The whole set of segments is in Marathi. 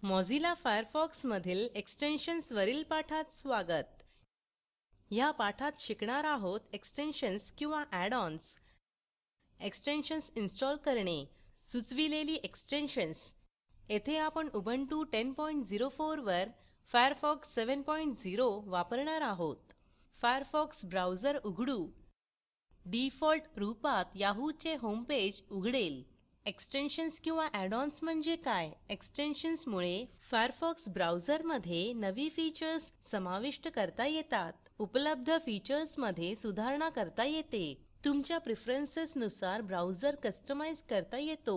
Mozilla Firefox मधील एक्सटेन्शन्स वरील पाठात स्वागत. या पाठात शिकणार आहोत एक्सटेन्शन्स किंवा ॲड-ऑन्स, एक्सटेन्शन्स इन्स्टॉल करणे, सुचविलेली एक्सटेन्शन्स. येथे आपण उबुंटू 10.04 वर फायरफॉक्स 7.0 वापरणार आहोत. फायरफॉक्स ब्राउझर उघडू. डिफॉल्ट रूपात याहूचे होमपेज उघडेल. एक्सटेन्शन्स किंवा ॲड-ऑन्स म्हणजे काय? एक्सटेन्शन्समुळे फायरफॉक्स ब्राउझरमध्ये नवी फीचर्स समाविष्ट करता येतात. उपलब्ध फीचर्समध्ये सुधारणा करता येते. तुमच्या प्रेफरन्सेसनुसार ब्राउझर कस्टमाइज करता येतो.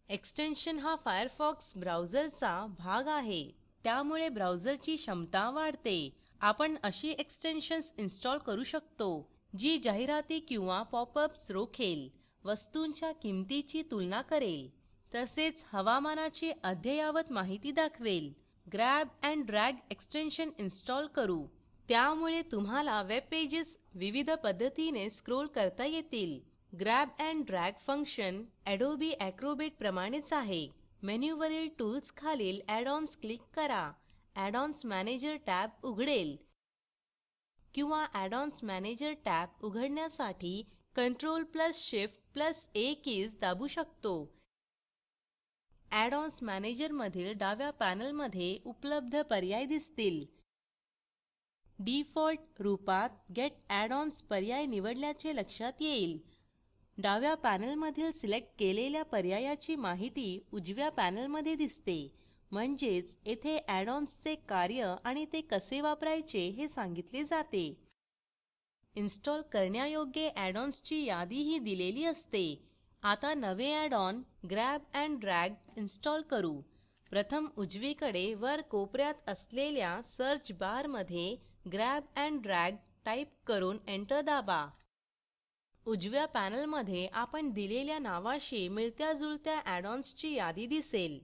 एक्सटेन्शन हा फायरफॉक्स ब्राउझरचा भाग आहे, त्यामुळे ब्राउझरची क्षमता वाढते. आपण अशी एक्सटेन्शन्स इन्स्टॉल करू शकतो जी जाहिराती किंवा पॉपअप्स रोखेल, वस्तूंच्या किंमतीची तुलना करेल, तसेच हवामानाची अद्ययावत माहिती दाखवेल. Grab and drag extension install करू. त्यामुळे तुम्हाला वेब पेजेस विविध पद्धतीने स्क्रोल करता येतील. Grab and drag function Adobe Acrobat प्रमाणेच आहे. मेनूवरील टूल्स खालील ॲड-ऑन्स क्लिक करा. ॲड-ऑन्स मॅनेजर टॅब उघडेल किंवा ॲड-ऑन्स मॅनेजर टॅब उघडण्यासाठी Ctrl+Shift+A कीज दाबू शकतो. ॲड-ऑन्स मॅनेजर मधील डाव्या पॅनेलमध्ये उपलब्ध पर्याय दिसतील. डिफॉल्ट रूपात गेट ॲड-ऑन्स पर्याय निवडल्याचे लक्षात येईल. डाव्या पॅनेलमधील सिलेक्ट केलेल्या पर्यायाची माहिती उजव्या पॅनेलमध्ये दिसते. म्हणजेच येथे ॲड-ऑन्सचे कार्य आणि ते कसे वापरायचे हे सांगितले जाते. इन्स्टॉल करण्यायोग्य ॲड-ऑन्सची यादीही दिलेली असते. आता नवे add on grab and drag install करू. प्रथम उजवीकडे वर कोपऱ्यात असलेल्या सर्च बारमध्ये ग्रॅब अँड ड्रॅग टाईप करून एंटर दाबा. उजव्या पॅनेलमध्ये आपण दिलेल्या नावाशी मिळत्या जुळत्या ॲड-ऑन्सची यादी दिसेल.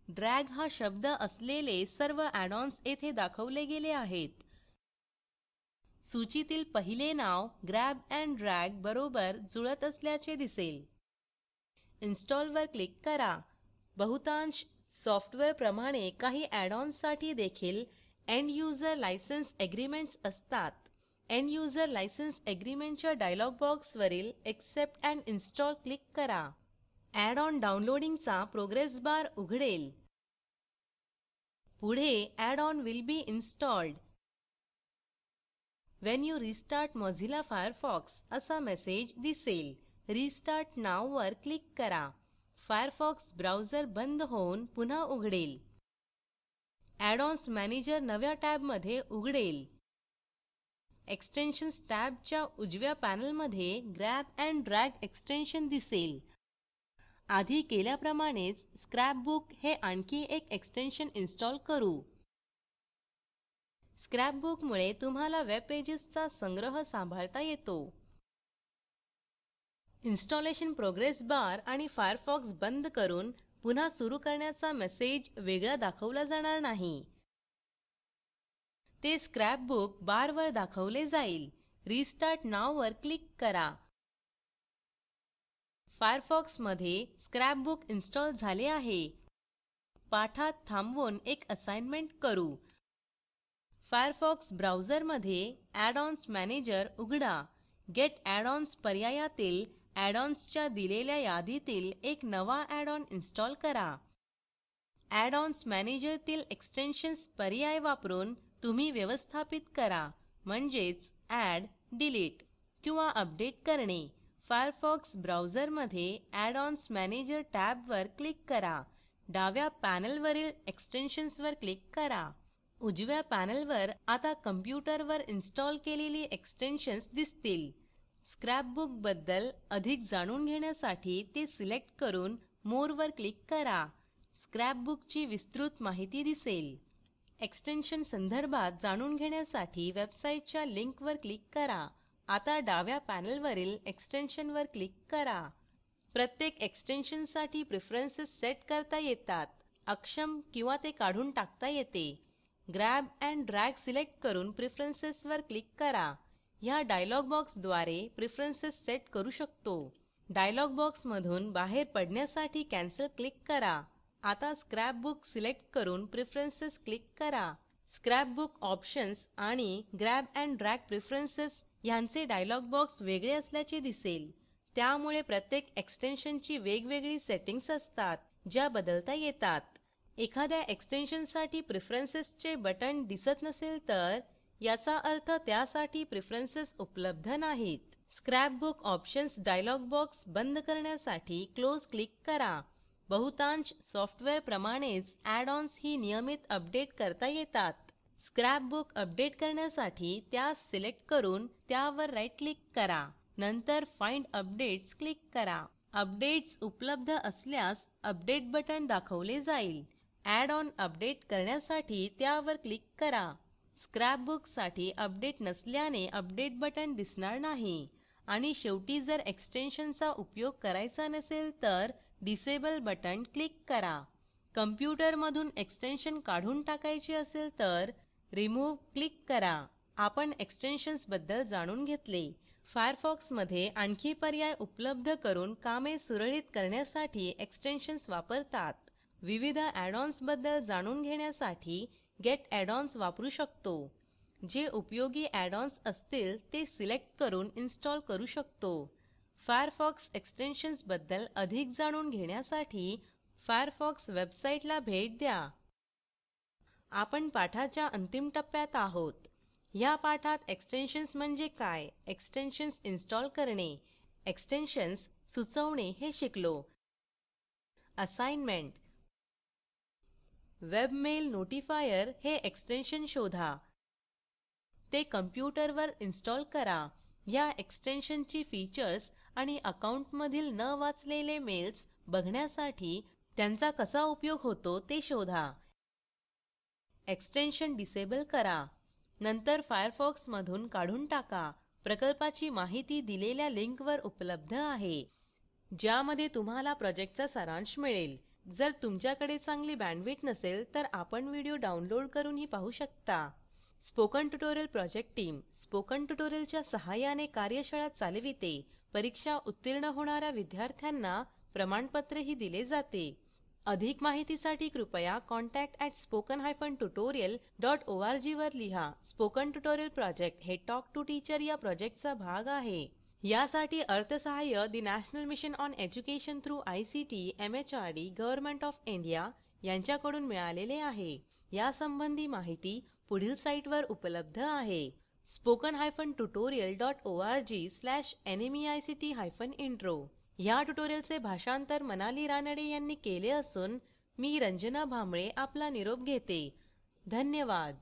ड्रॅग हा शब्द असलेले सर्व ॲड-ऑन्स येथे दाखवले गेले आहेत. सूचीतील पहिले नाव ग्रॅब अँड ड्रॅग बरोबर जुळत असल्याचे दिसेल. इन्स्टॉलवर क्लिक करा. बहुतांश सॉफ्टवेअर प्रमाणे काही ॲड-ऑन्ससाठी देखील एंड युजर लायसन्स एग्रीमेंट्स असतात. एंड युजर लायसन्स एग्रीमेंटच्या डायलॉग बॉक्सवरील एक्सेप्ट अँड इन्स्टॉल क्लिक करा. ॲड-ऑन डाउनलोडिंगचा प्रोग्रेस बार उघडेल. पुढे add on will be installed. When you restart Mozilla Firefox असा मेसेज दिसेल. रिस्टार्ट नाव वर क्लिक करा. फायरफॉक्स ब्राउझर बंद होऊन पुन्हा उघडेल. ॲड-ऑन्स मॅनेजर नव्या टॅबमध्ये उघडेल. एक्सटेन्शन्स टॅबच्या उजव्या पॅनेलमध्ये ग्रॅब अँड ड्रॅग एक्सटेन्शन दिसेल. आधी केल्याप्रमाणेच स्क्रॅपबुक हे आणखी एक एक्सटेन्शन इन्स्टॉल करू. स्क्रॅपबुकमुळे तुम्हाला वेब पेजेसचा संग्रह सांभाळता येतो. इन्स्टॉलेशन प्रोग्रेस बार आणि फायरफॉक्स बंद करून पुन्हा सुरू करण्याचा मेसेज वेगळा दाखवला जाणार नाही. ते स्क्रॅपबुक बारवर दाखवले जाईल. रिस्टार्ट नाव वर क्लिक करा. फायरफॉक्समध्ये स्क्रॅपबुक इन्स्टॉल झाले आहे. पाठात थांबवून एक असाइनमेंट करू. फायरफॉक्स ब्राउझरमध्ये ॲड-ऑन्स मॅनेजर उघडा. गेट ॲड-ऑन्स पर्यायातील ॲड-ऑन्सच्या दिलेल्या यादीतील एक नवा ॲड-ऑन इन्स्टॉल करा. ॲड-ऑन्स मॅनेजरतील एक्सटेन्शन्स पर्याय वापरून तुम्ही व्यवस्थापित करा, म्हणजेच ॲड, डिलीट किंवा अपडेट करणे. फायरफॉक्स ब्राउझरमध्ये ॲड-ऑन्स मॅनेजर टॅबवर क्लिक करा. डाव्या पॅनेलवरील एक्सटेन्शन्सवर क्लिक करा. उजव्या पॅनेलवर आता कम्प्युटरवर इन्स्टॉल केलेली एक्सटेन्शन्स दिसतील. स्क्रॅपबुक बद्दल अधिक जाणून घेण्यासाठी ते सिलेक्ट करून मोर वर क्लिक करा. स्क्रॅपबुकची विस्तृत माहिती दिसेल. एक्सटेन्शन संदर्भात जाणून घेण्यासाठी वेबसाईटच्या लिंकवर क्लिक करा. आता डाव्या पॅनेलवरील एक्सटेन्शनवर क्लिक करा. प्रत्येक एक्सटेन्शनसाठी प्रेफरन्सेस सेट करता येतात. अक्षम किंवा ते काढून टाकता येते. ग्रॅब अँड ड्रॅग सिलेक्ट करून प्रेफरन्सेसवर क्लिक करा. ह्या डायलॉग बॉक्सद्वारे प्रेफरन्सेस सेट करू शकतो. डायलॉग बॉक्समधून बाहेर पडण्यासाठी कॅन्सल क्लिक करा. आता स्क्रॅपबुक सिलेक्ट करून प्रेफरन्सेस क्लिक करा. स्क्रॅपबुक ऑप्शन्स आणि ग्रॅब अँड ड्रॅग प्रेफरन्सेस ह्यांचे डायलॉग बॉक्स वेगळे असल्याचे दिसेल. त्यामुळे प्रत्येक एक्सटेन्शनची वेगवेगळी सेटिंग्ज असतात ज्या बदलता येतात. एखाद्या एक्सटेन्शनसाठी प्रेफरन्सेसचे बटण दिसत नसेल तर याचा अर्थ त्यासाठी प्रेफरन्सेस उपलब्ध नाहीत. स्क्रॅपबुक ऑप्शन्स डायलॉग बॉक्स बंद करण्यासाठी क्लोज क्लिक करा. बहुतांश सॉफ्टवेअर प्रमाणेच ॲड-ऑन्स ही नियमित अपडेट करता येतात. स्क्रॅपबुक अपडेट करण्यासाठी त्यास सिलेक्ट करून त्यावर राईट क्लिक करा. नंतर फाइंड अपडेट्स क्लिक करा. अपडेट्स उपलब्ध असल्यास अपडेट बटन दाखवले जाईल. ॲड-ऑन अपडेट करण्यासाठी त्यावर क्लिक करा. स्क्रॅपबुकसाठी अपडेट नसल्याने अपडेट बटन दिसणार नाही. आणि शेवटी जर एक्सटेन्शनचा उपयोग करायचा नसेल तर डिसेबल बटन क्लिक करा. कम्प्युटरमधून एक्सटेन्शन काढून टाकायचे असेल तर रिमूव्ह क्लिक करा. आपण एक्सटेन्शन्स बद्दल जाणून घेतले. फायरफॉक्समध्ये आणखी पर्याय उपलब्ध करून कामे सुरळीत करण्यासाठी एक्सटेन्शन्स वापरतात. विविध ॲड-ऑन्स बद्दल जाणून घेण्यासाठी गेट ॲड-ऑन्स वापरू शकतो. जे उपयोगी ॲड-ऑन्स असतील ते सिलेक्ट करून इन्स्टॉल करू शकतो. फायरफॉक्स एक्सटेन्शन्स बद्दल अधिक जाणून घेण्यासाठी फायरफॉक्स वेबसाईटला भेट द्या. आपण पाठाच्या अंतिम टप्प्यात आहोत. ह्या पाठात एक्सटेन्शन्स म्हणजे काय, एक्सटेन्शन्स इन्स्टॉल करणे, एक्सटेन्शन्स सुचवणे हे शिकलो. असाइनमेंट: वेबमेल नोटिफायर हे एक्सटेन्शन शोधा. ते कम्प्युटरवर इन्स्टॉल करा. या एक्सटेन्शनची फीचर्स आणि अकाउंटमधील न वाचलेले मेल्स बघण्यासाठी त्यांचा कसा उपयोग होतो ते शोधा. एक्सटेन्शन डिसेबल करा. नंतर फायरफॉक्समधून काढून टाका. प्रकल्पाची माहिती दिलेल्या लिंकवर उपलब्ध आहे, ज्यामध्ये तुम्हाला प्रोजेक्टचा सारांश मिळेल. जर तुमच्याकडे चांगली बँडविड्थ नसेल तर आपण व्हिडिओ डाउनलोड करूनही पाहू शकता. Spoken tutorial project team spoken ट्युटोरियलच्या सहाय्याने कार्यशाळा चालविते. परीक्षा उत्तीर्ण होणाऱ्या विद्यार्थ्यांना प्रमाणपत्रही दिले जाते. अधिक माहितीसाठी कृपया contact@spoken-tutorial.org वर लिहा. स्पोकन ट्युटोरियल प्रोजेक्ट हे टॉक टू टीचर या प्रोजेक्टचा भाग आहे. यासाठी अर्थसहाय्य national mission on education through ICT MHRD government of India यांच्याकडून मिळालेले आहे. यासंबंधी माहिती पुढील साईटवर उपलब्ध आहे. spoken-tutorial.org/nmeict-intro. ह्या ट्युटोरियलचे भाषांतर मनाली रानडे यांनी केले असून मी रंजना भांबळे आपला निरोप घेते. धन्यवाद.